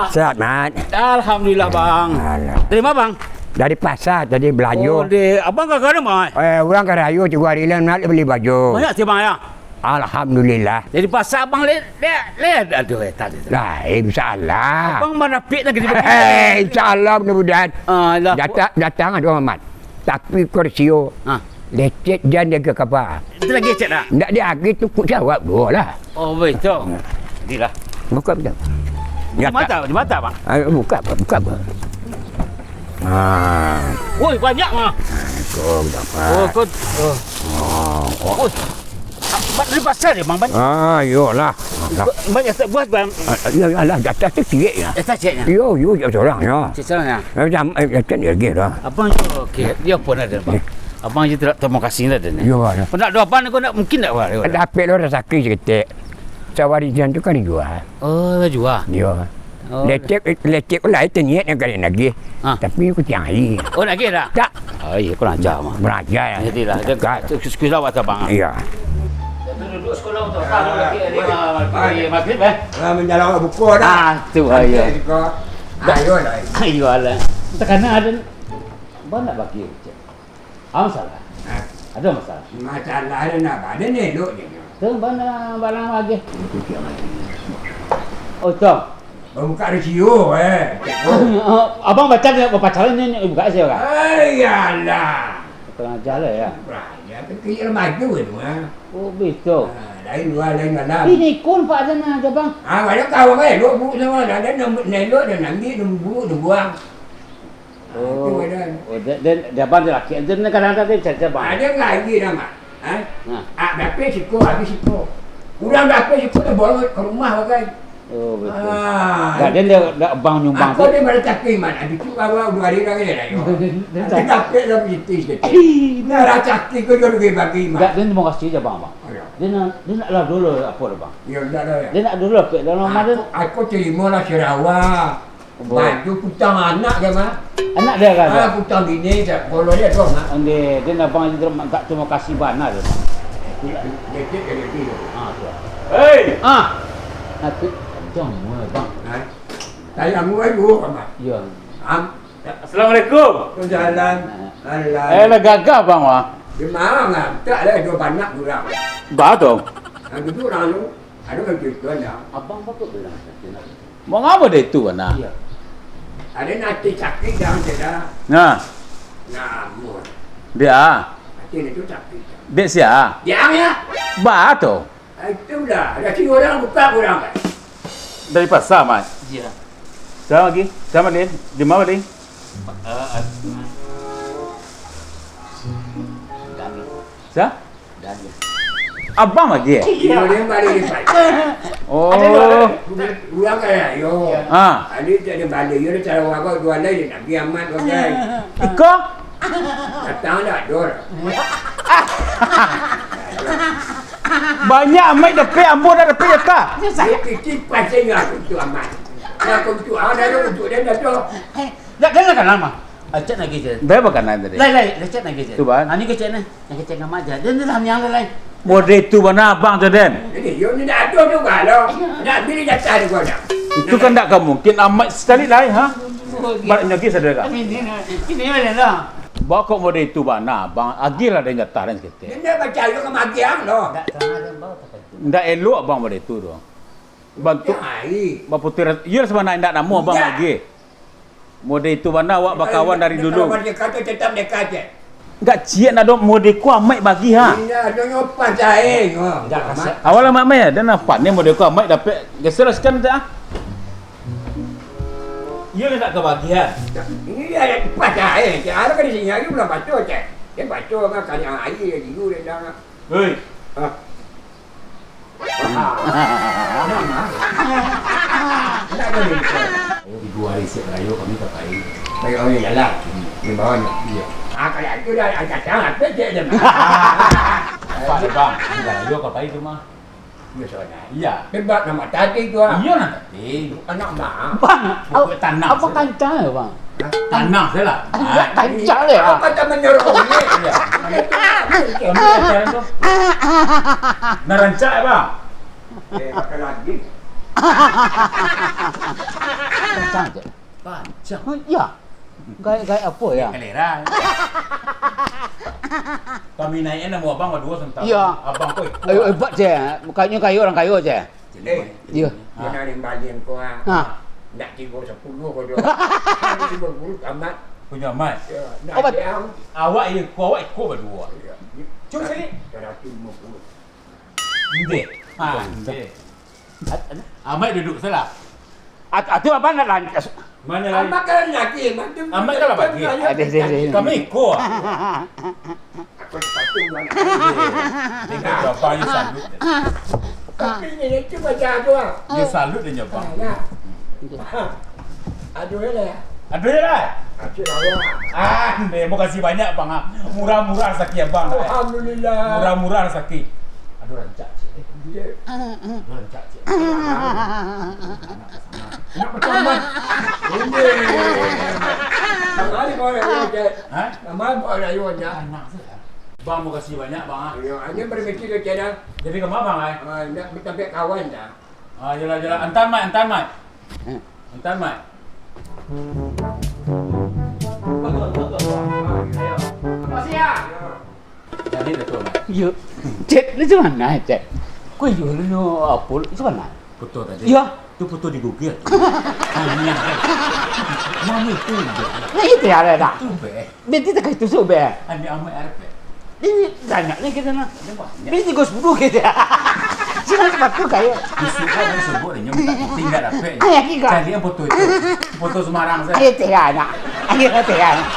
Sehat, Mat. Alhamdulillah, Bang. Dari mana, Bang? Dari pasar tadi belanja. Oh, abang kat mana, Bang? Orang ke Rayu juga hari lain nak beli baju. Banyak sih, Bang, ya? Alhamdulillah. Dari pasar, Abang lihat. Aduh, tak ada. Lah, insyaAllah. Abang mana pik lagi? InsyaAllah mudah-mudahan. Lah. Datang ada orang Mat. Tapi korsio. Lecet jangan jaga khabar. Itu lagi cek tak? Tak dia lagi tu pun jawab dua lah. Oh, betul. Jadilah. Buka betul. Di mata, Bang? Buka apa? Woi, banyak, Bang. Kau dapat. Oh, kau. Oh. Dari pasar dia, Bang. Yolah. Banyak tak buat, Bang. Yalah, atas tu sikit ya. Atas ceknya? Yo, seorang ya. Seorang ya? Macam dia lagi dah. Abang okey, dia pun ada, Bang. Abang je terima kasih dah ni. Yo. Nak dua abang kau nak mungkin tak buat? Dapat lo dah sakit sikit. Sawarijan tu kan dijual. Oh, jual. Yo. Oh. Lecek lah itu niat yang kali lagi. Tapi aku tiang hari. Oh, nak lagi tak? Tak. Oh, iya, kurang ajar, Bang. Berajar ya. Jadilah. Sekolah buat abang. Iya. Duduk sekolah untuk kalau lagi maghrib Menjalankan buku dah. Tu ayo. Ayo lah. Ayo lah. Tekan ada abang nak bagi. Masalah. Ada masalah. Masalah ada nak ada ni elok je. Tu barang lagi. Oh, tu. Buka rasio Abang baca dia pacaran ni buka saya kan? Ayalah. Tengah jalan ya. Ya, kira maju tu Oh, betul. Lain dua lain dalam. Ini kun Pak Dana aja, Bang. Ada kau kan elok bu semua dah ada elok dan ambil dan buang. Oh, dan dia abang dia laki. Dan kadang-kadang dia cakap bang. Ada lagi dah mak. Berapa siko habis siko. Kurang berapa siko tu bawa ke rumah pakai. Oh, betul. Dan dia abang nyumbang tu. Aku dia balik cakap man. Habis tu bawa 2 hari lagi dah. Dia dapat dah begitu sikit. Dah cakap kau dia bagi bagi man. Tak, dia mau kasih je bang. Dia nak lah dulu apa dah bang? Ya dah dah. Dia nak dulu apa? Dalam mana? Aku terima lah Sarawak. Baju putang anak je mah. Anak dia kan? Putang bini je. Kalau dia tu mah. Dia nak abang tak cuma kasih bana je. Dia tu. Hei! Aku jom bang. Saya muai dulu mah. Ya. Assalamualaikum. Jalan. Allah. Lah gagah bang wah. Di mana? Tak ada dua banyak kurang. Bah dong. Itu orang tu ada kan tujuan dah. Abang apa bilang? Mau ngapa deh itu mana? Iya. Ada nanti sakit dah ada. Nah, Namun. dia. Nanti itu sakit. Dia sia. Jangan ya. Bah dong. Itu dah. Ada si orang buka orang kan. Dari pasar mas. Iya. Sama lagi. Sama ni. Di mana ni? Sa? Dani. Abang lagi. Dia balik di sini. Oh. Ulang kan yo. Ada jadi balik. Dia cara walau dua lain nak kiamat pakai. Iko? Datang dah dor. Banyak amai dapat ambo dah dapat jatah. Dia kecil pasal aku tu amat. Aku tu ada tu dia dah tu. Dah kan lama. Acak nak kerja. Dah makan tadi. Lai, lecet nak kerja. Tu ban. Ni kerja ni. Nak kerja dengan maja. Dan dia yang lain. Model tu mana abang tu den? Jadi yo ni dah ada tu kalau nak beli jatah dia kau dah. Itu kan tak mungkin amat sekali lain ha? Baliknya lagi saudara. Ini mana dah? Bawa kau model itu mana abang agilah dia jatah dan sikit. Dia baca yo ke magiang lo. Tak tengah ada bau tak. Ndak elok abang model itu doang. Bantu Ai. baputir. Iya sebenarnya ndak nama abang lagi. Model itu mana awak bakawan dari dulu. Kalau dia kata tetap dekat je. Enggak ciat nak dok model ku amai bagi ha. Ini ada nyopan saya. Dah kasih. Awal amat mai dan nampak ni model ku amai dapat geseraskan dah. Iya nak ke bagi ha. Ini ada pas saya. Ada kan di sini lagi belum baca je. Dia baca kan kaya air dulu dia dah. Hei. Tak ada ni. Di 2 hari siap raya kami tak pakai. Baik orang jalan. Di bawah ni. Iya. Kalau itu dah agak sangat je dia. Apa ni bang? Raya kau pakai tu mah. Ya soalnya. Iya. Hebat nama tadi tu. Iya nak tadi. Anak mak. Bang, Tanah. apa kancah ya bang? Tanah saya lah. Kancah ya. Apa kata menyuruh ni? Nak rancak bang? Pakai lagi. Pancang je. Panjang. Ya. Gaya apa ya? Kelera. Kami naiknya nama abang berdua sementara. Ya. Abang kau ikut. Hebat je. Mukanya kayu orang kayu je. Ya. Dia nak balik kau ah. Ha. Nak 310 kau dia. 50 amat. Punya mat. Ya, nak Obat. dia. Awak ikut berdua. Cuma sekali. 150. Inde. Inde. Amat duduk salah. Atu apa nak lantas? Mana lagi? Amat kan lagi, Amat kan lagi. Ada. Kami ikut. Aku sepatu mana. Tinggal berapa you salut. Tapi ini cuma jago ah. You salut dia jawab. Ya. Aduh ya. Aduh ya lah. Asyik awak. Inde, mau kasih banyak bang. Murah-murah sakit abang. Alhamdulillah. Murah-murah sakit. Aduh rancak. Dia Rancak. nak berteman. Ini. Kali kau nak je. Ha? Nama kau nak jualnya. Anak saya. Bang mau kasih banyak bang. Ya, hanya bermikir ke cara. Jadi ke mana bang? Nak bertemu kawan dah. Jalan. Antar mai. Antar mai. Masih ya. Jadi betul mai. Ya. Cek ni macam mana cek? Kau jual ni apa? Macam mana? Foto tadi. Ya. Itu foto di Google. Hanya. Mami itu. Nah itu ada dah. Itu be. Benti tak itu so be. Hanya amai Arab. Ini banyak ni kita nak. Benti kau sepuluh kita. Cina cepat tu kaya. Disuka dan sebut dia tinggal apa. Ayah kita. Cari yang foto itu. Foto Semarang saya. Ayah tega nak. Ayah tega nak.